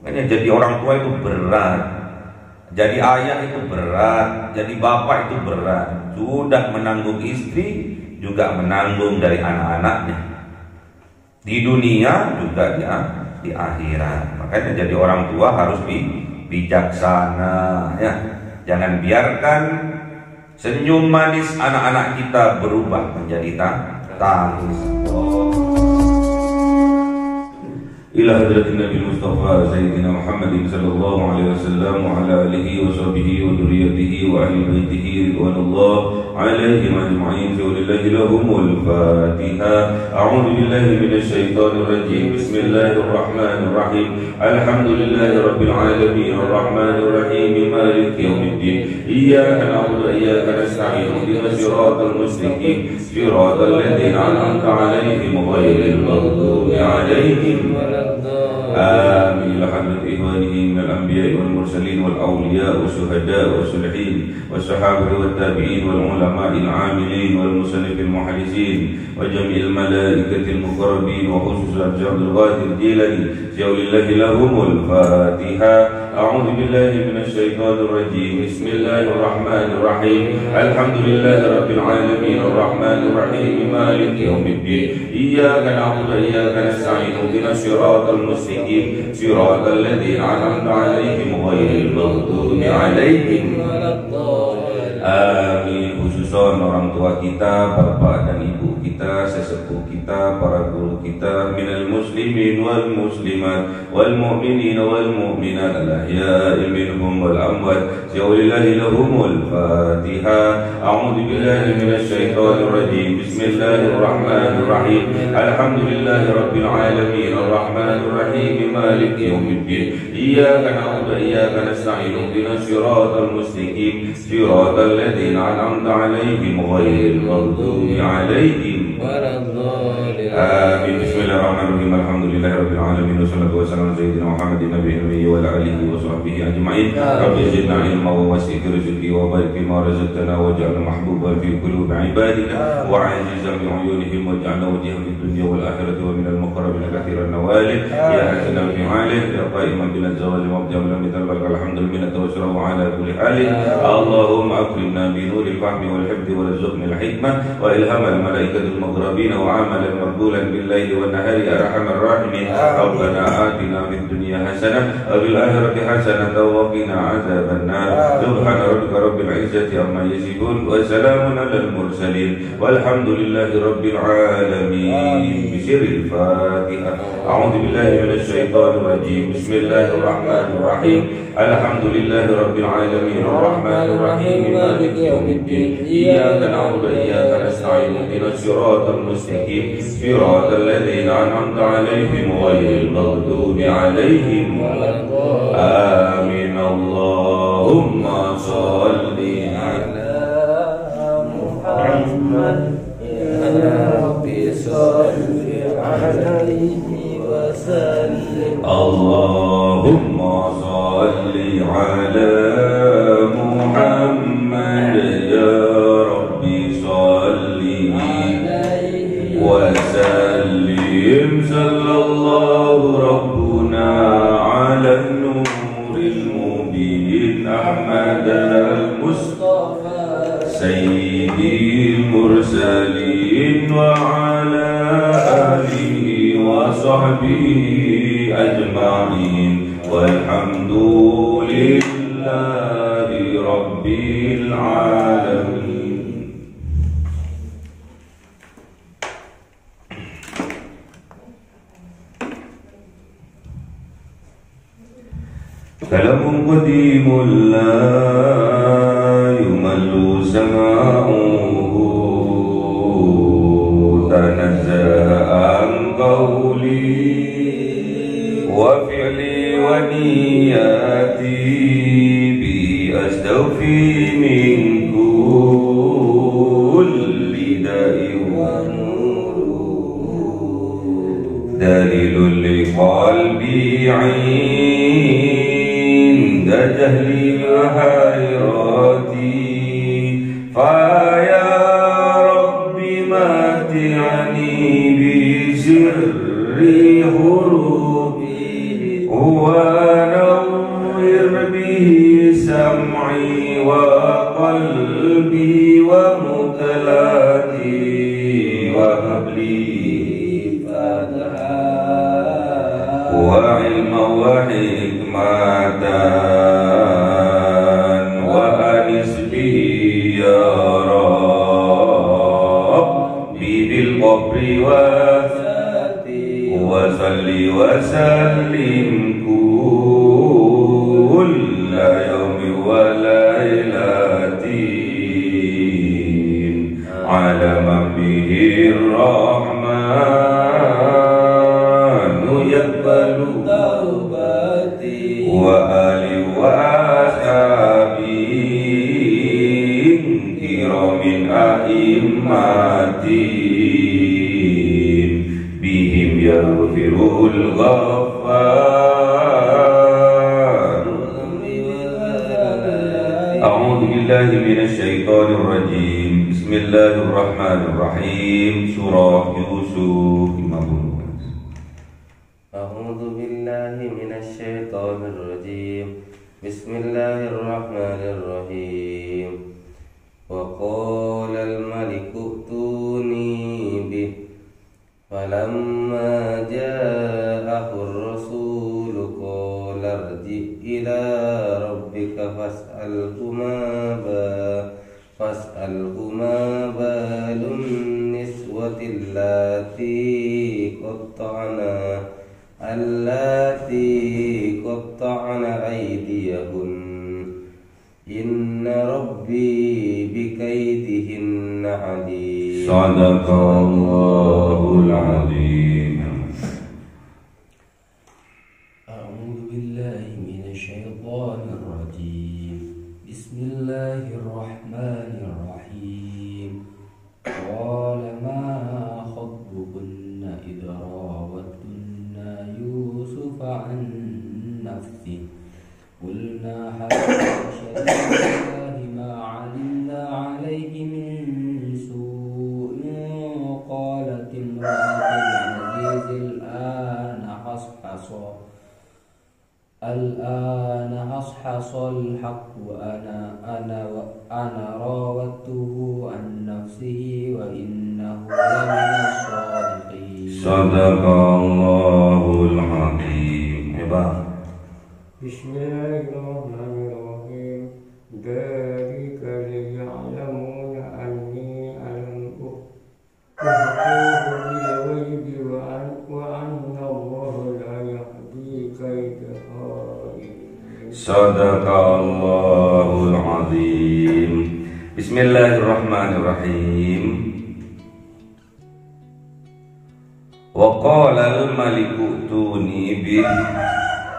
Makanya jadi orang tua itu berat, jadi ayah itu berat, jadi bapak itu berat. Sudah menanggung istri, juga menanggung dari anak-anaknya di dunia juga ya di akhirat. Makanya jadi orang tua harus bijaksana ya. Jangan biarkan senyum manis anak-anak kita berubah menjadi tangis. Ila hadratin Nabi Mustafa Sayyidina Muhammadin sallallahu alaihi wasallam wa ala alihi wa sahbihi wa dhurriyyatihi wa ahli baitihi ridwanullah alaihim ajma'in. Lillahi lahumul Fatiha. A'udzu billahi minasy syaithanir rajim. Bismillahirrahmanirrahim. Alhamdulillahi rabbil alamin arrahmanir rahim maliki yaumiddin. Iyyaka na'budu wa iyyaka nasta'in. Ihdinas siratal mustaqim. Siratal ladzina an'amta 'alaihim ghairil maghdubi 'alaihim. آمين. لحضرة إخوانه من الأنبياء والمرسلين والأولياء والشهداء والصالحين والصحابة والتابعين والعلماء العاملين والمصنف المحدثين وجميع الملائكة المقربين وخصوصا عبد القادر الجيلاني شاء الله لهم الفاتحة. أعوذ بالله من الشيطان الرجيم. بسم الله الرحمن الرحيم. الحمد لله رب العالمين الرحمن الرحيم مالك يوم الدين. إياك نعبد وإياك نستعين. اهدنا الصراط المستقيم صراط الذين أنعمت عليهم غير المغضوب عليهم ولا الضالين. Amin. Khususon orang tua kita, bapak dan ibu kita, sesepuh kita, para guru kita, minal muslimin wal muslimat wal mu'minin wal mu'minat al-ahya'i minhum wal amwat. Lillahi lahumul Fatiha. A'udzu billahi minasy syaithanir rajim. Bismillahirrahmanirrahim. Alhamdulillahi rabbil alamin arrahmanir rahim maliki yaumiddin. Iyyaka na'budu wa iyyaka nasta'in. Ihdinas siratal mustaqim siratal ladzina an'amta 'alaihim ghairil maghdubi 'alaihim waladdallin. Amin. Bismillahirrahmanirrahim. Alhamdulillahi rabbil alamin wassalatu wassalamu ala sayyidina Muhammadin nabiyyi wa ala alihi wa sahbihi ajma'in. Rabbi zidna ilma wa wasi' rizqi wa barik fima razaqtana waj'alna mahbuban fi qulubi 'ibadina wa 'azizan bi 'uyunihim waj'alna wajhan fid dunya wal akhirati wa minal muqarrabin kathiran nawali ya hasanan fi 'alih ya qa'iman bil zawali wa jamlan mithal alhamdulillah min tawassul ala kulli halin. Allahumma akrimna bi nuril fahmi wal hifdhi warzuqna al hikmah wa ilham al malaikatil muqarrabin wa 'amalan maqbulan bil laili wan nahari ya arhamar rahimin. Rabbana atina fid dunya hasanah wa bil akhirati hasanah wa qina 'adzaban nar. Subhana rabbika rabbil izzati amma yasifun wa salamun alal mursalin walhamdulillahi rabbil alamin. Bismillahil Fatihah. A'udzu billahi minasy syaithanir rajim. Bismillahirrahmanirrahim. Alhamdulillahi rabbil alamin arrahmanir rahim maliki yaumiddin. Iyyaka na'budu wa iyyaka nasta'in. Ihdinas siratal mustaqim siratal ladzina an'amta 'alaihim ghairil maghdubi 'alaihim waladdallin. Amin. Allahumma shalli ala Muhammad ya rabbi shalli alaihi wa sallim. Allahumma shalli ala Muhammad ya rabbi shalli alaihi wa sallim. Sallallahu rabbuna ala nuril mubin Ahmad al-Mustafa sayyidil mursalin wa ala alihi wa sahbihi ajma'in walhamdulillahi rabbil alamin. Kalamun qadimun la yumallu sama'uhu tanazzaha an qawli wa fi'li wa niyati bi astaghfi min kulli da'i wa dalilul liqalbi 'inda jahli wa hayrati fa ya rabbi mati'ani bi sirri hurufi wa ilman wa hikmatan wa anis bihi ya Rabbi bil qabri wa salli wa sallim kulla yawmi wa laylatin ala man bihi rahmanu yaqbalu tawbati wa ali wa ashabin kiramin a'immatin bihim yaghfirul ghaffar. A'udzu billahi minasy syaithanir rajim. Bismillahirrahmanirrahim. Surah Yusuf. A'udzu billahi minasy syaithanir rajim. Bismillahirrahmanirrahim. Wa qala al-maliku tuni bih falamma ja'ahu ar-rasul qala irji ila rabbika fas'alhu ma balun niswati allati qatta'na aydiyahun inna rabbi bikaidihinna alim. Sadaqallahul azim. A'udzu billahi minasy syaithanir rajim. Bismillahirrahmanirrahim. Qala ma khatbukunna idh rawattunna Yusufa an nafsihi qulna hasha lillahi ma 'alimna 'alayhi min su'in qalat imra'atul 'azizil الآن حصحص الحق أنا راودته عن نفسه وإنه لمن الصادقين. صدق الله العظيم. بسم الله الرحمن الرحيم. ذلك ليعلمون أني ألم أخبره بالغيب وأن الله لا يهدي كيد الخائنين. Sadaqallahul azim. Bismillahirrahmanirrahim. Wa qala al-maliku tuni bih.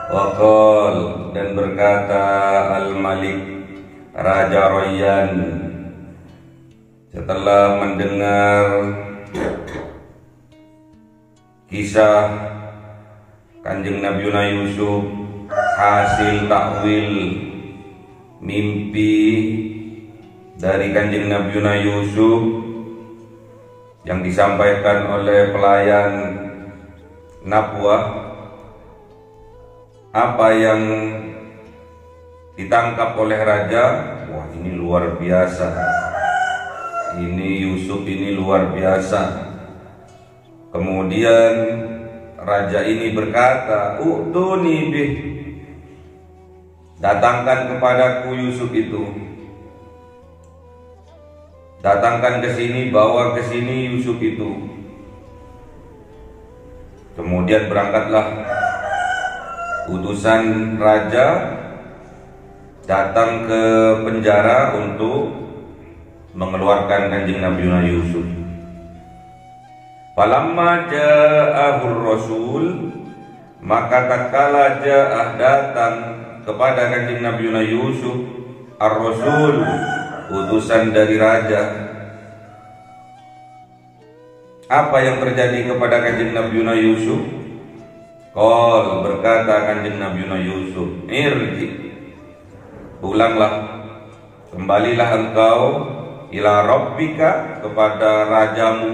Wa qala, dan berkata al-malik, Raja Rayyan, setelah mendengar kisah Kanjeng Nabi Yusuf, hasil takwil mimpi dari Kanjeng Nabi Yusuf yang disampaikan oleh pelayan Nabwah, apa yang ditangkap oleh raja. Wah, ini luar biasa, ini Yusuf ini luar biasa. Kemudian raja ini berkata, "Utuni bih, datangkan kepadaku Yusuf itu. Datangkan ke sini, bawa ke sini Yusuf itu." Kemudian berangkatlah utusan raja datang ke penjara untuk mengeluarkan Kanjeng Nabi Yusuf. Falamma ja'ahur rasul, maka tatkala ja'ah datang kepada Kanjeng Nabi Yusuf ar-rasul, utusan dari raja. Apa yang terjadi kepada Kanjeng Nabi Yusuf? Qol, berkata Kanjeng Nabi Yusuf, irji, pulanglah, kembalilah engkau ila rabbika, kepada rajamu.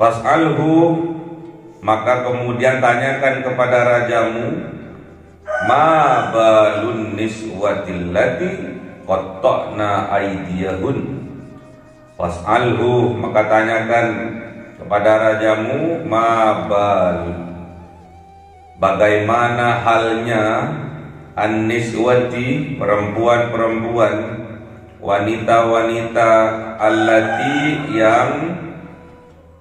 Fas'alhu, maka kemudian tanyakan kepada rajamu, ma balun niswatil lati qatta'na aydiyahun. Fas'alhu, maka tanyakan kepada rajamu, mabal, bagaimana halnya an-niswati, perempuan-perempuan, wanita-wanita, allati yang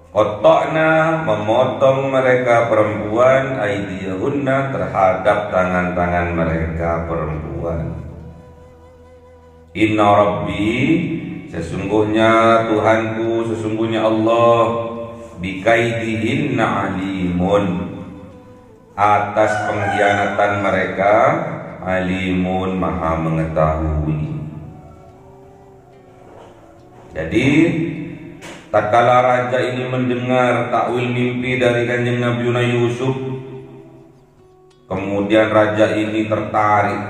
qata'na, memotong mereka perempuan, aydiyahunna, terhadap tangan-tangan mereka perempuan. Inna rabbi, sesungguhnya Tuhanku, sesungguhnya Allah, bikaidihinna alimun, atas pengkhianatan mereka, alimun, maha mengetahui. Jadi tatkala raja ini mendengar takwil mimpi dari kanjeng Nabi Yusuf, kemudian raja ini tertarik,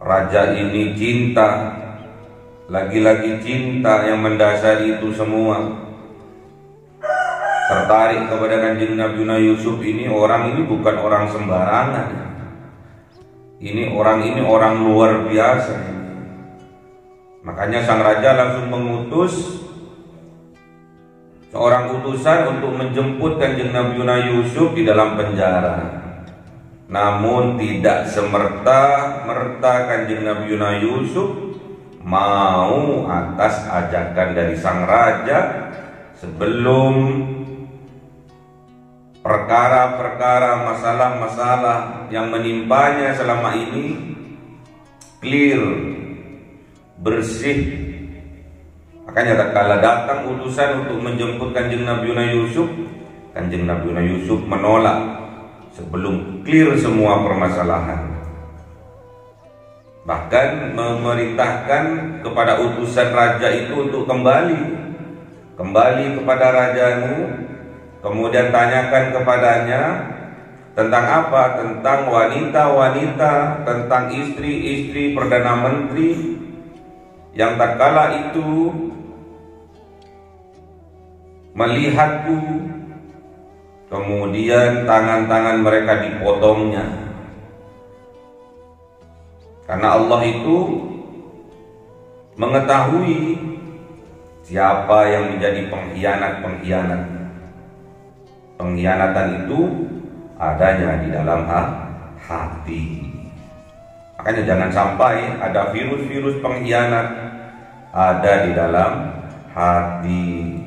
raja ini cinta, lagi-lagi cinta yang mendasari itu semua, tertarik kepada kanjeng Nabi Yusuf ini. Orang ini bukan orang sembarangan, ini orang luar biasa. Makanya sang raja langsung mengutus seorang utusan untuk menjemput kanjeng Nabi Yusuf di dalam penjara. Namun tidak semerta-merta kanjeng Nabi Yusuf mau atas ajakan dari sang raja sebelum perkara-perkara, masalah-masalah yang menimpanya selama ini clear, bersih. Makanya tatkala datang utusan untuk menjemput kanjeng Nabi Yusuf, kanjeng Nabi Yusuf menolak sebelum clear semua permasalahan. Bahkan memerintahkan kepada utusan raja itu untuk kembali kepada rajamu, kemudian tanyakan kepadanya tentang apa? Tentang wanita-wanita, tentang istri-istri Perdana Menteri yang tatkala itu melihatku, kemudian tangan-tangan mereka dipotongnya. Karena Allah itu mengetahui siapa yang menjadi pengkhianat-pengkhianat. Pengkhianatan itu adanya di dalam hati. Makanya jangan sampai ada virus-virus pengkhianat ada di dalam hati.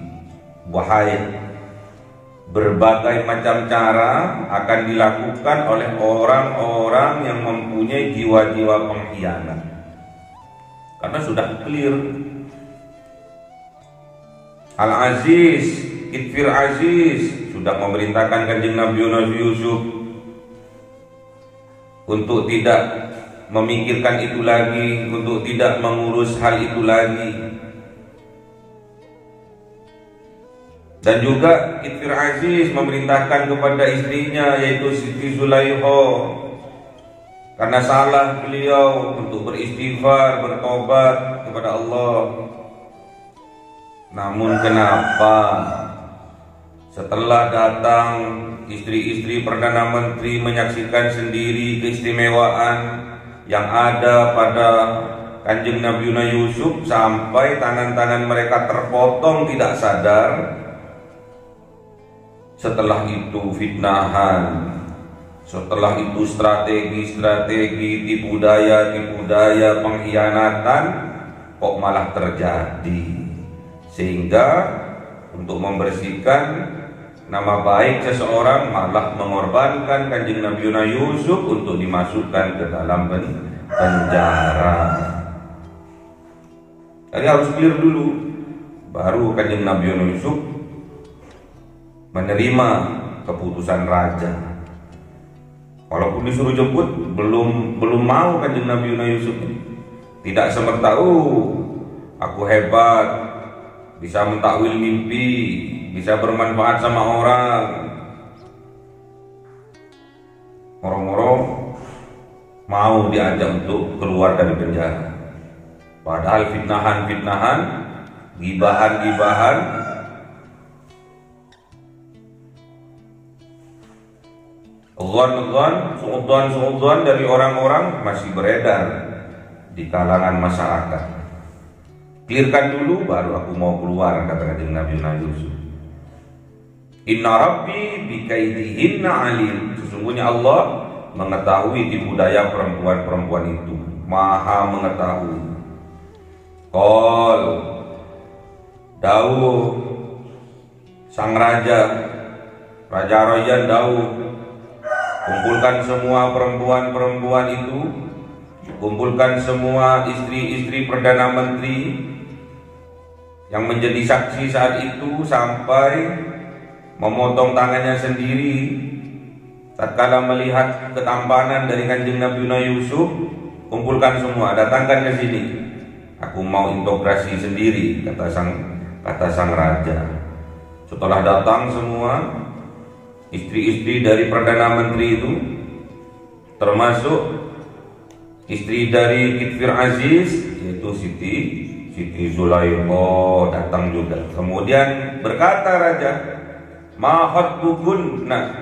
Bahaya. Berbagai macam cara akan dilakukan oleh orang-orang yang mempunyai jiwa-jiwa pengkhianat. Karena sudah clear. Al-Aziz, Itfir Aziz sudah memerintahkan kanjeng Nabi Yusuf untuk tidak memikirkan itu lagi, untuk tidak mengurus hal itu lagi. Dan juga Itfir Aziz memerintahkan kepada istrinya, yaitu Siti Zulaikha, karena salah beliau, untuk beristighfar, bertobat kepada Allah. Namun kenapa setelah datang istri-istri Perdana Menteri menyaksikan sendiri keistimewaan yang ada pada kanjeng Nabi Yusuf, sampai tangan-tangan mereka terpotong tidak sadar. Setelah itu fitnahan, setelah itu strategi-strategi, tipu daya, pengkhianatan kok malah terjadi. Sehingga untuk membersihkan nama baik seseorang malah mengorbankan kanjeng Nabi Yusuf untuk dimasukkan ke dalam penjara. Jadi harus clear dulu, baru kanjeng Nabi Yusuf menerima keputusan raja. Walaupun disuruh jemput, belum mau kanjeng Nabi Yusuf ini. Tidak semerta, aku hebat, bisa mentakwil mimpi, bisa bermanfaat sama orang. Moro-moro mau diajak untuk keluar dari penjara. Padahal fitnahan, gibahan, suudzon dari orang-orang masih beredar di kalangan masyarakat. clearkan dulu baru aku mau keluar, kata kanjeng Nabi Yusuf. Inna Rabbi bikaidihinna alim. Sesungguhnya Allah mengetahui tipu daya perempuan-perempuan itu, maha mengetahui. Qol, dawuh sang raja Rayyan dawuh, kumpulkan semua perempuan-perempuan itu, kumpulkan semua istri-istri Perdana Menteri yang menjadi saksi saat itu sampai memotong tangannya sendiri tatkala melihat ketampanan dari kanjeng Nabi Yusuf. Kumpulkan semua, datangkan ke sini, aku mau integrasi sendiri, kata sang raja. Setelah datang semua istri-istri dari Perdana Menteri itu, termasuk istri dari Kitfir Aziz, yaitu Siti Zulaikha, datang juga. Kemudian berkata raja, ma khatbukunna,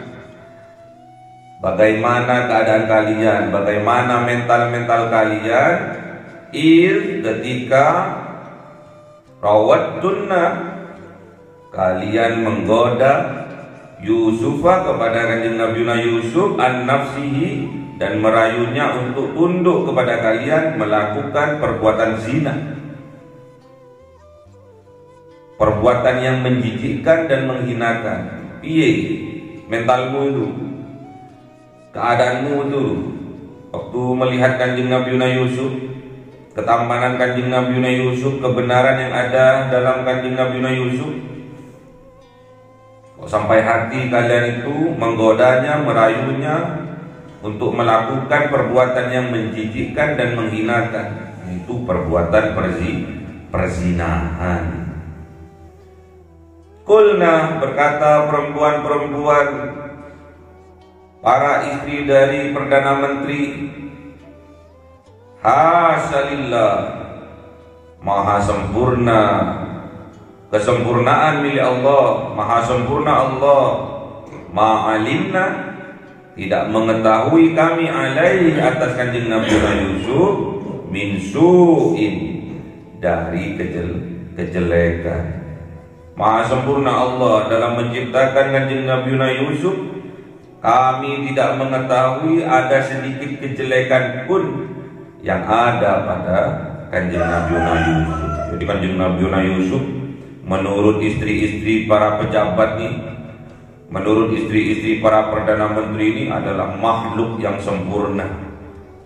bagaimana keadaan kalian, bagaimana mental kalian ketika rawattunna, kalian menggoda Yusufa kepada kanjeng Nabi Yusuf an nafsihi, dan merayunya untuk tunduk kepada kalian melakukan perbuatan zina, perbuatan yang menjijikkan dan menghinakan. Piye mentalmu itu, keadaanmu itu waktu melihat kanjeng Nabi Yusuf, ketampanan kanjeng Nabi Yusuf, kebenaran yang ada dalam kanjeng Nabi Yusuf, kok sampai hati kalian itu menggodanya, merayunya untuk melakukan perbuatan yang menjijikkan dan menghinakan, itu perbuatan perzinahan. Kulna, berkata perempuan-perempuan, para istri dari Perdana Menteri, hasyalillah, maha sempurna, kesempurnaan milik Allah, maha sempurna Allah, ma'alimna, tidak mengetahui kami alaihi, atas kanjeng Nabi Yusuf, min su'in, dari kejelekan. Maha sempurna Allah dalam menciptakan kanjeng Nabi Yusuf, kami tidak mengetahui ada sedikit kejelekan pun yang ada pada kanjeng Nabi Yusuf. Jadi kanjeng Nabi Yusuf menurut istri-istri para pejabat nih, menurut istri-istri para Perdana Menteri ini adalah makhluk yang sempurna,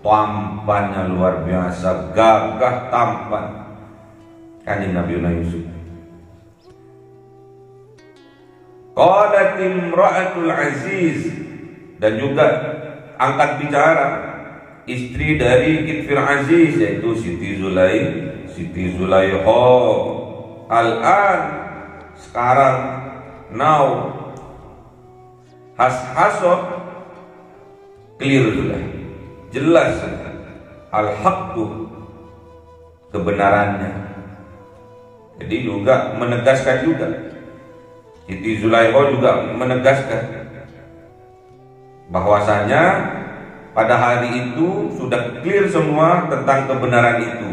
tampannya luar biasa, gagah tampan kanjeng Nabi Yusuf. Qalat imra'atul aziz, dan juga angkat bicara istri dari Kitfir Aziz, yaitu Siti Zulaikha. Al-an, sekarang, now, hashaso, clear sudah, jelas sudah, al-haqqu, kebenarannya. Jadi juga menegaskan juga, Siti Zulaikha juga menegaskan bahwasanya pada hari itu sudah clear semua tentang kebenaran itu.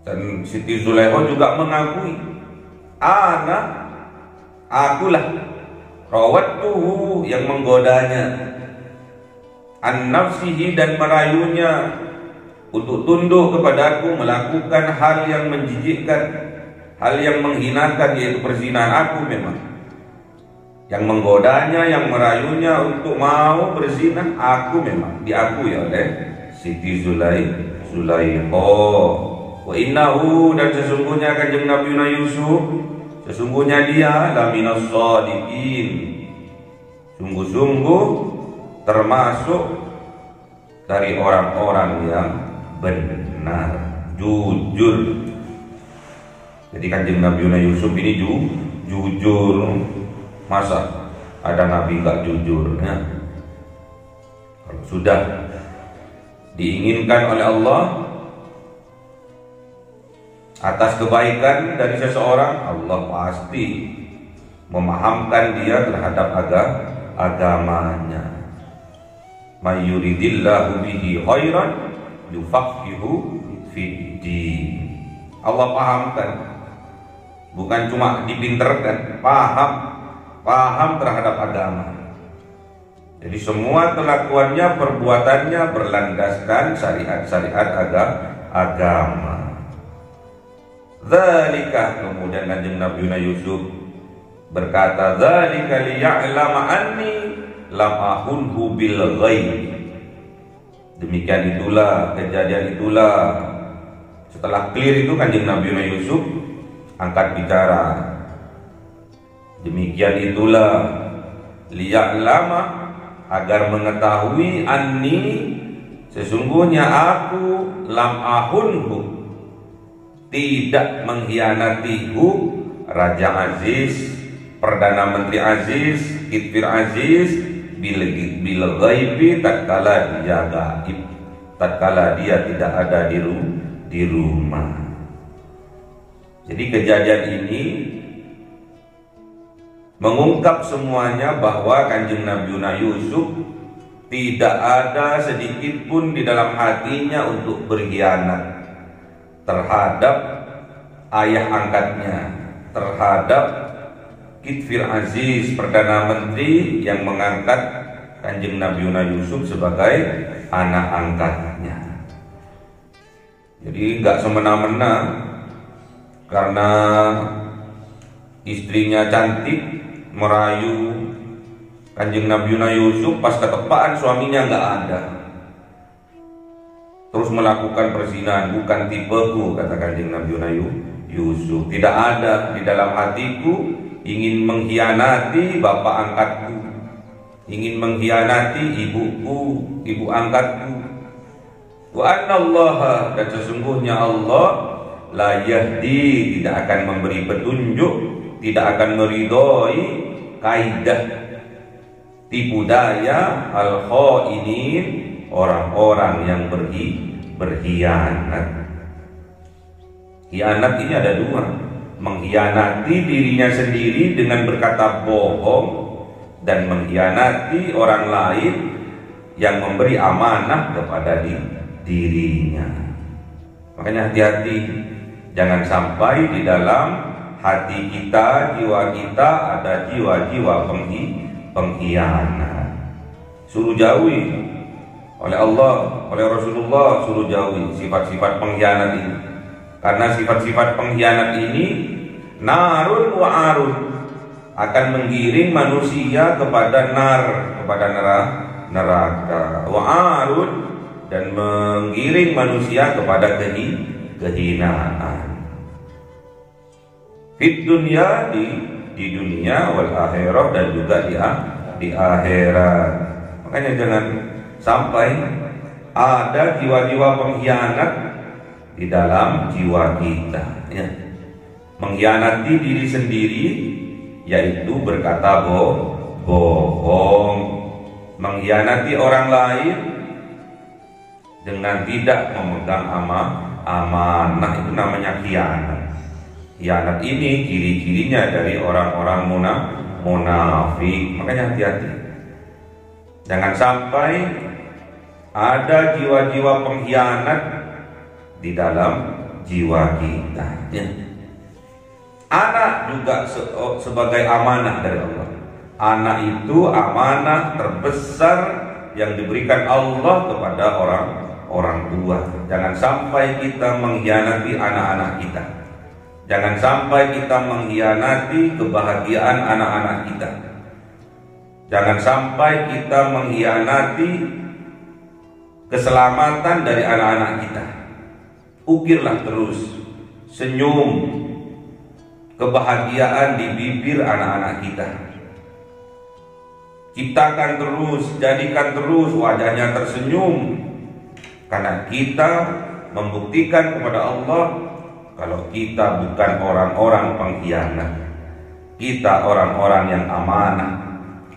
Dan Siti Zulaikha juga mengakui, akulah rawattuhu, yang menggodanya, an nafsihi, dan merayunya untuk tunduk kepadaku, melakukan hal yang menjijikkan, hal yang menghinakan, yaitu perzinahan. Aku memang yang menggodanya, yang merayunya untuk mau berzina, aku memang diakui oleh Siti Zulaikha. Wa innahu, dan sesungguhnya kanjeng Nabi Yusuf, sesungguhnya dia laminas shadiqin, sungguh-sungguh termasuk dari orang-orang yang benar, jujur. Jadi kanjeng Nabi Yusuf ini jujur. Masa ada nabi gak jujur? Nah, kalau sudah diinginkan oleh Allah atas kebaikan dari seseorang, Allah pasti memahamkan dia terhadap agamanya. May yuridillahu bihi khairan yufaqihu fid din. Allah pahamkan, bukan cuma dipinterkan, paham terhadap agama. Jadi semua kelakuannya, perbuatannya berlandaskan syariat-syariat agama. Dzalika, kemudian Kanjeng Nabi Yusuf berkata, dzalika liya'lama anni lam ahunhu bil ghaib. Demikian itulah, kejadian itulah. Setelah clear itu Kanjeng Nabi Yusuf angkat bicara. Demikian itulah liya'lama, agar mengetahui anni, sesungguhnya aku lam ahunhu, tidak mengkhianatihu, Raja Aziz, Perdana Menteri Aziz, Kitfir Aziz, bil ghaibi, tatkala dia gaib, tatkala dia tidak ada di rumah. Jadi kejadian ini mengungkap semuanya bahwa Kanjeng Nabi Yusuf tidak ada sedikit pun di dalam hatinya untuk berkhianat terhadap ayah angkatnya, terhadap Kitfir Aziz, Perdana Menteri yang mengangkat Kanjeng Nabi Yusuf sebagai anak angkatnya. Jadi nggak semena-mena karena istrinya cantik merayu Kanjeng Nabi Yusuf, pas ketepaan suaminya nggak ada, terus melakukan perzinahan. Bukan tipeku, kata Kanjeng Nabi Yusuf, tidak ada di dalam hatiku ingin mengkhianati bapak angkatku, ingin mengkhianati ibuku, ibu angkatku. Wa annallaha, dan sesungguhnya Allah la yahdi, tidak akan memberi petunjuk, tidak akan meridhoi kaidah tipu daya al-khainin, orang-orang yang berkhianat. Khianat ini ada dua: mengkhianati dirinya sendiri dengan berkata bohong, dan mengkhianati orang lain yang memberi amanah kepada dirinya. Makanya hati-hati, jangan sampai di dalam hati kita, jiwa kita ada jiwa-jiwa pengkhianat. Suruh jauhi oleh Allah, oleh Rasulullah, suruh jauhi sifat-sifat pengkhianat ini. Karena sifat-sifat pengkhianat ini narun wa arun, akan menggiring manusia kepada kepada neraka. Wa arun, dan menggiring manusia kepada kehinaan. Fit dunya, di dunia, wal akhirah, dan juga di akhirat. Makanya jangan sampai ada jiwa-jiwa pengkhianat di dalam jiwa kita, ya. Mengkhianati diri sendiri, yaitu berkata bohong, mengkhianati orang lain dengan tidak memegang amanah, itu namanya khianat. Khianat ini ciri-cirinya dari orang-orang munafik. Makanya hati-hati, jangan sampai ada jiwa-jiwa pengkhianat di dalam jiwa kita, ya. Anak juga sebagai amanah dari Allah. Anak itu amanah terbesar yang diberikan Allah kepada orang tua. Jangan sampai kita mengkhianati anak-anak kita. Jangan sampai kita mengkhianati kebahagiaan anak-anak kita. Jangan sampai kita mengkhianati keselamatan dari anak-anak kita. Ukirlah terus senyum kebahagiaan di bibir anak-anak kita. Ciptakan terus, jadikan terus wajahnya tersenyum, karena kita membuktikan kepada Allah kalau kita bukan orang-orang pengkhianat. Kita orang-orang yang amanah.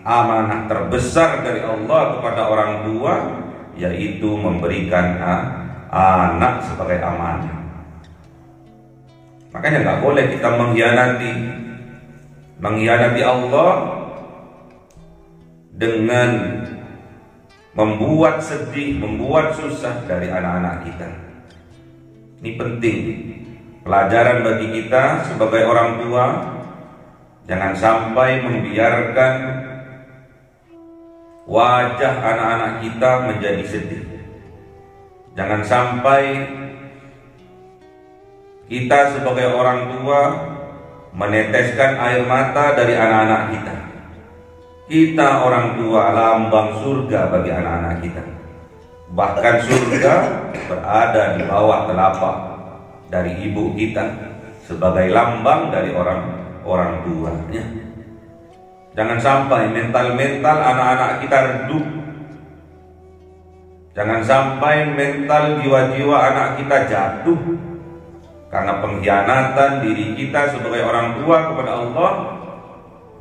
Amanah terbesar dari Allah kepada orang tua yaitu memberikan anak sebagai amanah. Makanya nggak boleh kita mengkhianati Allah dengan membuat sedih, membuat susah dari anak-anak kita. Ini penting. Pelajaran bagi kita sebagai orang tua, jangan sampai membiarkan wajah anak-anak kita menjadi sedih. Jangan sampai kita sebagai orang tua meneteskan air mata dari anak-anak kita. Kita orang tua lambang surga bagi anak-anak kita. Bahkan surga berada di bawah telapak dari ibu kita sebagai lambang dari orang tuanya. Jangan sampai mental-mental anak-anak kita redup. Jangan sampai mental jiwa-jiwa anak kita jatuh karena pengkhianatan diri kita sebagai orang tua kepada Allah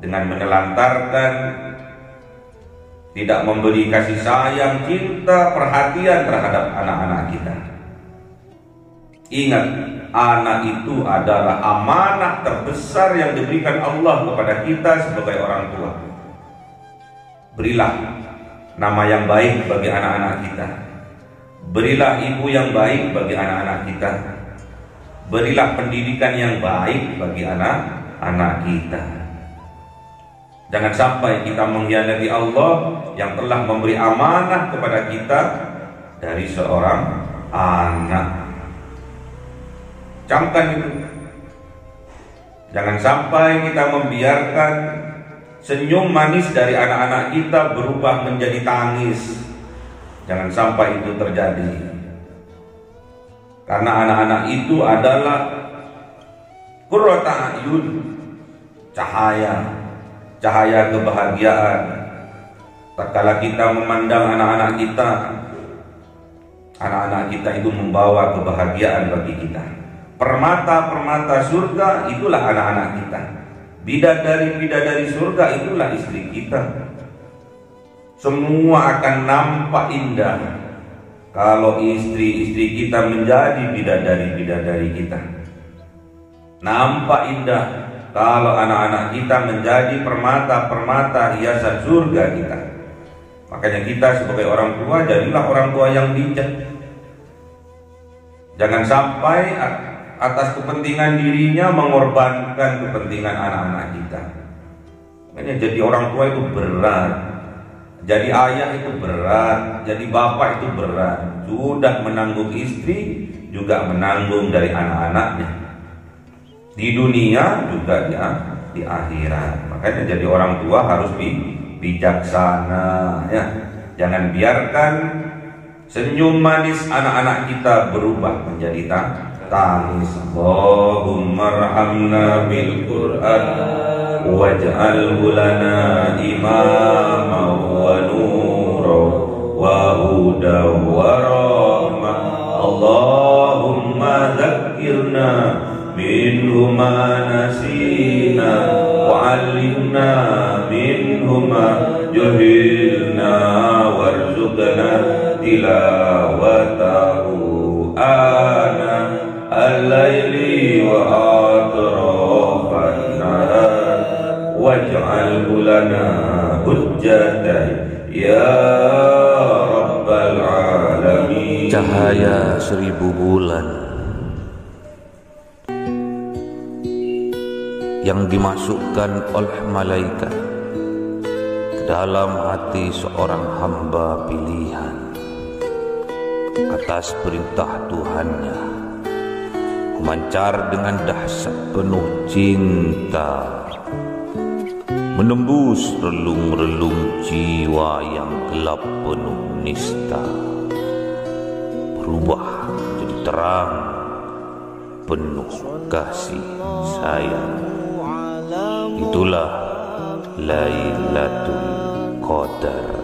dengan menelantarkan, tidak memberi kasih sayang, cinta, perhatian terhadap anak-anak kita. Ingat, anak itu adalah amanah terbesar yang diberikan Allah kepada kita sebagai orang tua. Berilah nama yang baik bagi anak-anak kita. Berilah ibu yang baik bagi anak-anak kita. Berilah pendidikan yang baik bagi anak-anak kita. Jangan sampai kita mengkhianati Allah yang telah memberi amanah kepada kita dari seorang anak. Camkan itu. Jangan sampai kita membiarkan senyum manis dari anak-anak kita berubah menjadi tangis. Jangan sampai itu terjadi. Karena anak-anak itu adalah qurrata a'yun, cahaya kebahagiaan. Tatkala kita memandang anak-anak kita itu membawa kebahagiaan bagi kita. Permata-permata surga itulah anak-anak kita. Bidadari-bidadari surga itulah istri kita. Semua akan nampak indah kalau istri-istri kita menjadi bidadari-bidadari kita. Nampak indah kalau anak-anak kita menjadi permata-permata hiasan surga kita. Makanya kita sebagai orang tua, jadilah orang tua yang bijak. Jangan sampai atas kepentingan dirinya mengorbankan kepentingan anak-anak kita. Makanya jadi orang tua itu berat. Jadi ayah itu berat, jadi bapak itu berat. Sudah menanggung istri, juga menanggung dari anak-anaknya. Di dunia juga di akhirat. Makanya jadi orang tua harus bijaksana, ya. Jangan biarkan senyum manis anak-anak kita berubah menjadi tangis. Allahumma arhamna bil Qur'an waj'alhu lana imama wa nura wa huda wa rahmah. Allahumma dzakkirna minhu ma nasina wa 'allimna minhu ma jahilna warzuqna tilawatahu ana al-laili wa atrafan nahar waj'alhu lana hujjatan ya rabbal alamin. Cahaya 1000 bulan yang dimasukkan oleh malaikat ke dalam hati seorang hamba pilihan atas perintah Tuhannya, memancar dengan dahsyat penuh cinta, menembus relung-relung jiwa yang gelap penuh nista, berubah menjadi terang penuh kasih sayang. Itulah Lailatul Qadar.